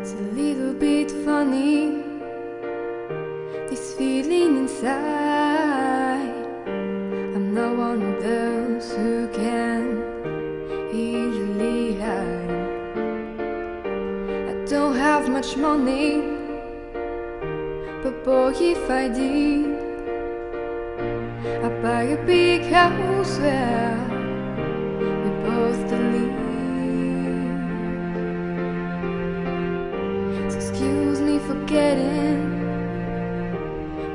It's a little bit funny, this feeling inside. I'm not one of those who can easily hide. I don't have much money, but boy, if I did, I'd buy a big house where we both live. So excuse me for forgetting,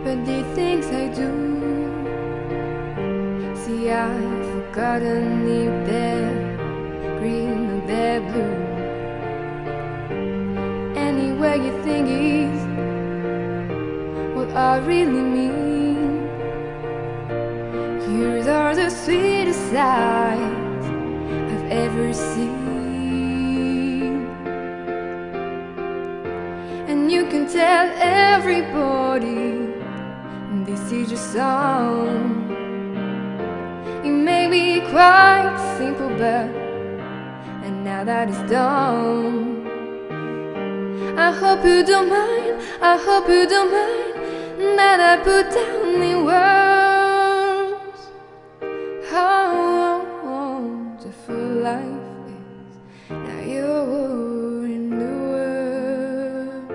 but the things I do, see, I've forgotten if they're green or they're blue. Anywhere you think is what I really mean. Yours are the sweetest eyes I've ever seen, and you can tell everybody this is your song. It may be quite simple, but and now that it's done, I hope you don't mind, I hope you don't mind that I put down in words how wonderful life is. Now you're in the world.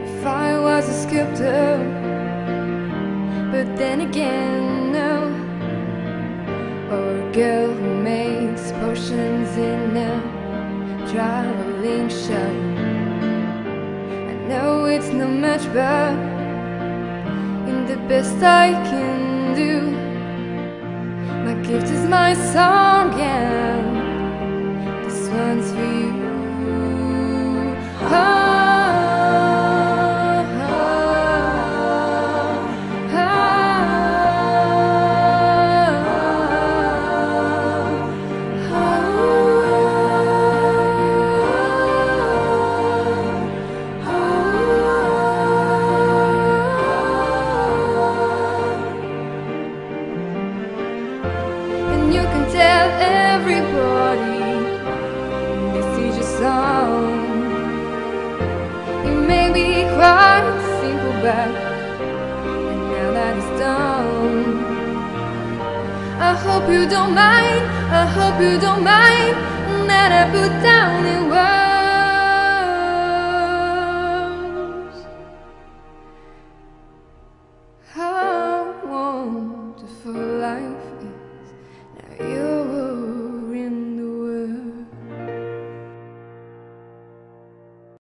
If I was a sculptor, but then again, no, or a girl who makes potions in a traveling show. I know it's not much, but in the best I can do, my gift is my song, and this one's for you. You can tell everybody this is your song. It may be quite simple, but now that it's done, I hope you don't mind, I hope you don't mind that I put down in words how wonderful life is. Now you